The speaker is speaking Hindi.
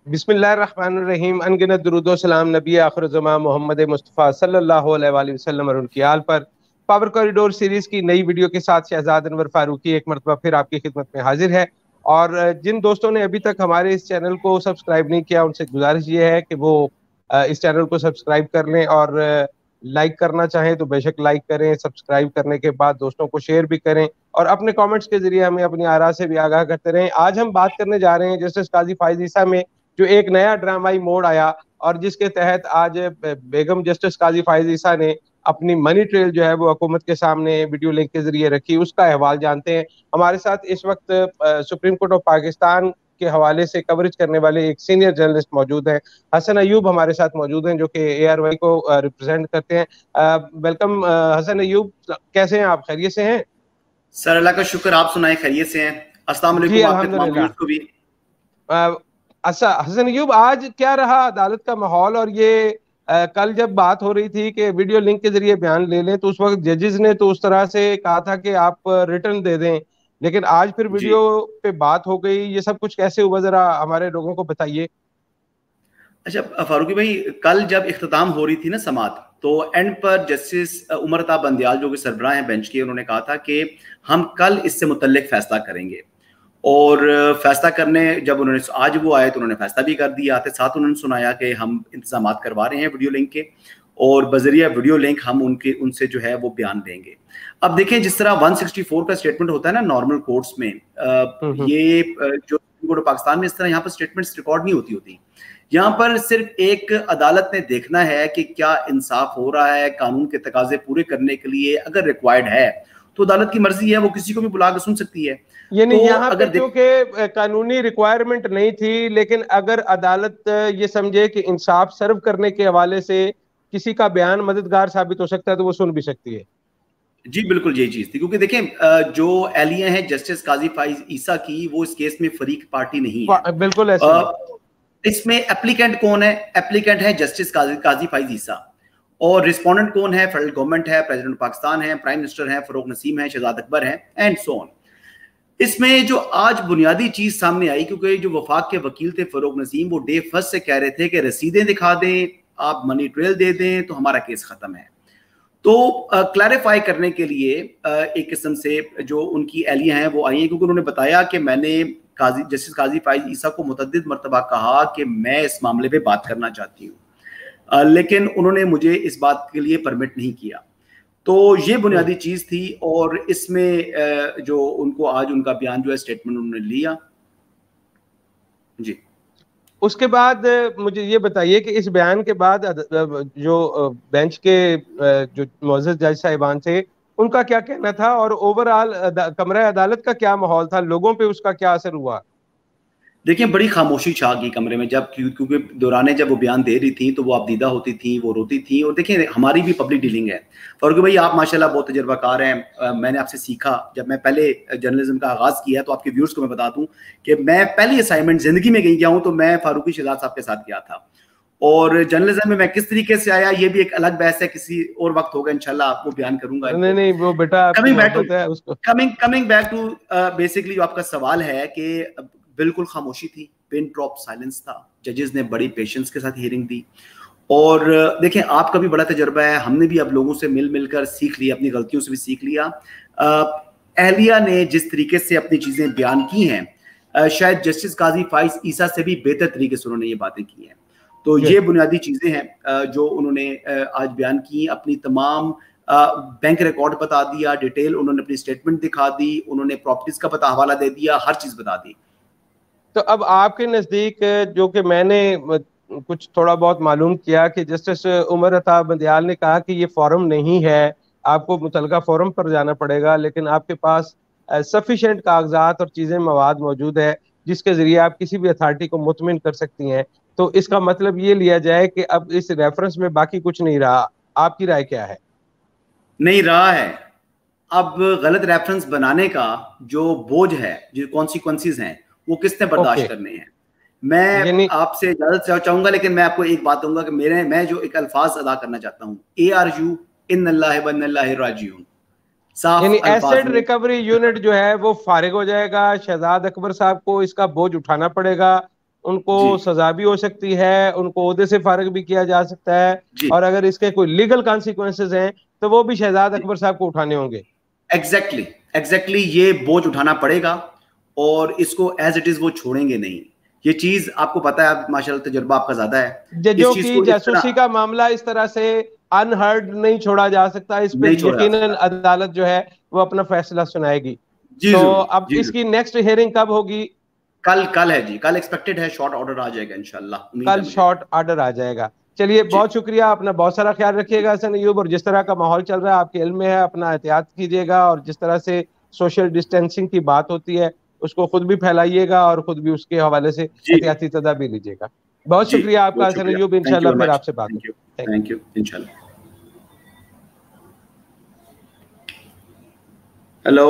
बिस्मिल्लाहिर्रहमानिर्रहीम। अनगिनत दुरूद व सलाम नबी आखिर ज़मां मोहम्मद मुस्तफ़ा सल्लल्लाहु अलैहि वसल्लम और उनकी आल पर। पावर कॉरिडोर सीरीज की नई वीडियो के साथ शहजाद अनवर फारूकी एक मरतबा फिर आपकी खिदमत में हाजिर है। और जिन दोस्तों ने अभी तक हमारे इस चैनल को सब्सक्राइब नहीं किया, उनसे गुजारिश ये है कि वो इस चैनल को सब्सक्राइब कर लें, और लाइक करना चाहें तो बेशक लाइक करें। सब्सक्राइब करने के बाद दोस्तों को शेयर भी करें, और अपने कमेंट्स के जरिए हमें अपनी आरा से भी आगाह करते रहें। आज हम बात करने जा रहे हैं जस्टिस काजी फाइज ईसा में जो एक नया ड्रामाई मोड़ आया, और जिसके तहत आज बेगम जस्टिस काजी फाइज ईसा ने अपनी मनी ट्रेल जो है वो हुकूमत के सामने वीडियो लिंक के जरिए रखी। उसका अहवाल जानते हैं। हमारे साथ इस वक्त सुप्रीम कोर्ट ऑफ पाकिस्तान के हवाले से कवरेज करने वाले एक सीनियर जर्नलिस्ट मौजूद हैं। हसन अयूब हमारे साथ मौजूद हैं, जो कि ARY को रिप्रेजेंट करते हैं। वेलकम हसन अयूब, कैसे हैं आप? खैरियत से हैं? सर अल्लाह का शुक्र, आप सुनाए खैरियत से हैं? अस्सलाम जी वालेकुम आपके तमाम अल्हम्दुलिल्लाह। व्यूअर्स को भी। अच्छा हसन अयूब, आज क्या रहा अदालत का माहौल? और ये कल जब बात हो रही थी कि वीडियो लिंक के जरिए बयान ले लें, तो उस वक्त जजेस ने तो उस तरह से कहा था कि आप रिटर्न दे दें, लेकिन आज फिर जी वीडियो पे बात हो गई। ये सब कुछ कैसे हुआ, जरा हमारे लोगों को बताइए। अच्छा फारूकी भाई, कल जब इख्तिताम हो रही थी ना समात, तो एंड पर जस्टिस उमर अता बंदियाल जो कि सरबराह हैं बेंच के, उन्होंने कहा था कि हम कल इससे मुतल्लिक फैसला करेंगे। और फैसला करने जब उन्होंने आज वो आए तो उन्होंने फैसला भी कर दिया। आते साथ उन्होंने सुनाया कि हम इंतजाम करवा रहे हैं वीडियो लिंक के, और बजरिया वीडियो लिंक हम उनसे जो है वो बयान देंगे। अब देखें, जिस तरह 164 का स्टेटमेंट होता है ना नॉर्मल कोर्ट्स में, हम्म। ये जो कोर्ट ऑफ पाकिस्तान में इस तरह यहाँ पर स्टेटमेंट्स रिकॉर्ड नहीं होती। यहाँ पर सिर्फ एक अदालत ने देखना है कि क्या इंसाफ हो रहा है। कानून के तकाजे पूरे करने के लिए अगर रिक्वायर्ड है तो अदालत की मर्जी है, वो किसी को भी बुला के सुन सकती है। यानी तो यहाँ पे अगर क्योंकि कानूनी रिक्वायरमेंट नहीं थी, लेकिन अगर अदालत ये समझे कि इंसाफ सर्व करने के हवाले से किसी का बयान मददगार साबित हो सकता है, तो वो सुन भी सकती है। जी बिल्कुल यही चीज थी, क्योंकि देखें जो एहलिया है जस्टिस काजी फाइज ईसा की, वो इस केस में फरीक पार्टी नहीं है। बिल्कुल ऐसे ही। इसमें एप्लीकेंट कौन है? एप्लीकेंट है जस्टिस काजी फाइज ईसा। और रिस्पोंडेंट कौन है? फेडरल गवर्नमेंट है, प्रेसिडेंट पाकिस्तान है, प्राइम मिनिस्टर है, फरूक नसीम है, शहजाद अकबर है, एंड सो ऑन। इसमें जो आज बुनियादी चीज सामने आई, क्योंकि जो वफाक के वकील थे फरूक नसीम, वो डे फर्स्ट से कह रहे थे कि रसीदें दिखा दें, आप मनी ट्रेल दे दें तो हमारा केस खत्म है। तो क्लैरिफाई करने के लिए एक किस्म से जो उनकी एहलियां हैं वो आई हैं, क्योंकि उन्होंने बताया कि मैंने जस्टिस काजी फाइज ईसा को मुतअद्दिद मरतबा कहा कि मैं इस मामले पे बात करना चाहती हूँ, लेकिन उन्होंने मुझे इस बात के लिए परमिट नहीं किया। तो ये बुनियादी चीज थी, और इसमें जो उनको आज उनका बयान जो है स्टेटमेंट उन्होंने लिया। जी उसके बाद मुझे ये बताइए कि इस बयान के बाद जो बेंच के जो मोअज़्ज़ज़ जज साहिबान थे, उनका क्या कहना था, और ओवरऑल कमरा अदालत का क्या माहौल था, लोगों पे उसका क्या असर हुआ? देखिए, बड़ी खामोशी छा गई कमरे में, जब क्योंकि दौराने जब वो बयान दे रही थी तो वो आपदीदा होती थी, वो रोती थी। और देखिए, हमारी भी पब्लिक डीलिंग है फरूक भाई, आप माशाल्लाह बहुत तजर्बाकार हैं। मैंने आपसे सीखा, जब मैं पहले जर्नलिज्म का आगाज़ किया, तो आपके व्यूअर्स को मैं बता दूं कि मैं पहली असाइनमेंट जिंदगी में गई हूँ तो मैं फारूकी शहजाद साहब के साथ गया था। और जर्नलिज्म में मैं किस तरीके से आया, ये भी एक अलग बहस है, किसी और वक्त होगा इंशाल्लाह आपको बयान करूंगा नहीं इनको। नहीं, वो बेटा आपकी कमिंग बैक टू मोहब्बत है उसको। कमिंग बैक टू बेसिकली जो आपका सवाल है कि बिल्कुल खामोशी थी, पिन ड्रॉप साइलेंस था। जजेस ने बड़ी पेशेंस के साथ हियरिंग दी। और देखें, आपका भी बड़ा तजर्बा है, हमने भी अब लोगों से मिल मिलकर सीख लिया, अपनी गलतियों से भी सीख लिया। एहलिया ने जिस तरीके से अपनी चीजें बयान की हैं, शायद जस्टिस काजी फाइज ईसा से भी बेहतर तरीके से उन्होंने ये बातें की हैं। तो ये बुनियादी चीजें हैं जो उन्होंने आज बयान की। अपनी तमाम बैंक रिकॉर्ड बता दिया, डिटेल उन्होंने अपनी स्टेटमेंट दिखा दी, उन्होंने प्रॉपर्टीज का हवाला दे दिया, हर चीज बता दी। तो अब आपके नज़दीक, जो कि मैंने कुछ थोड़ा बहुत मालूम किया, कि जस्टिस उमर अता बंदियाल ने कहा कि ये फॉरम नहीं है, आपको मुतलका फॉरम पर जाना पड़ेगा, लेकिन आपके पास सफिशेंट कागजात और चीज़ें मवाद मौजूद है जिसके ज़रिए आप किसी भी अथॉरिटी को मुतमिन कर सकती हैं। तो इसका मतलब ये लिया जाए कि अब इस रेफरेंस में बाकी कुछ नहीं रहा। आपकी राय क्या है? नहीं रहा है। अब गलत रेफरेंस बनाने का जो बोझ है, जो कॉन्सिक्वेंसेस हैं, वो किसने बर्दाश्त ओके। करने हैं? मैं यानी आपसे इजाजत चाहूंगा, लेकिन मैं आपको एक बात दूंगा कि मैं जो एक अल्फाज अदा करना चाहता हूँ, ARU इन्नल्लाहि व इन्नल्लाहि राजिऊन, यानी साफ अल्फाज एसेट में। रिकवरी यूनिट जो है वो फारिग हो जाएगा, शहजाद अकबर साहब को इसका बोझ उठाना पड़ेगा, उनको सजा भी हो सकती है, उनको ओहदे से फारिग भी किया जा सकता है, और अगर इसके कोई लीगल कॉन्सिक्वेंसेज हैं तो वो भी शहजाद अकबर साहब को उठाने होंगे। एग्जैक्टली ये बोझ उठाना पड़ेगा और इसको एज इट इज वो छोड़ेंगे नहीं। ये चीज आपको पता है, माशाल्लाह तजुर्बा आपका ज्यादा है। जजों की जासूसी का मामला इस तरह से अनहर्ड नहीं छोड़ा जा सकता, इस पर यकीनन अदालत जो है वो अपना फैसला सुनाएगी। तो अब इसकी नेक्स्ट हियरिंग कब होगी? कल है जी, कल एक्सपेक्टेड है, शॉर्ट ऑर्डर आ जाएगा इंशाल्लाह, कल शॉर्ट ऑर्डर आ जाएगा। चलिए बहुत शुक्रिया, अपना बहुत सारा ख्याल रखिएगा हसन अय्यूब, और जिस तरह का माहौल चल रहा है आपके इल्म में है, अपना एहतियात कीजिएगा, और जिस तरह से सोशल डिस्टेंसिंग की बात होती है उसको खुद भी फैलाइएगा और खुद भी उसके हवाले से एहतियाती तदाबीर लीजिएगा। बहुत शुक्रिया आपका हसन अय्यूब, इंशाल्लाह फिर आपसे बात होगी। थैंक यू इंशाल्लाह। हेलो।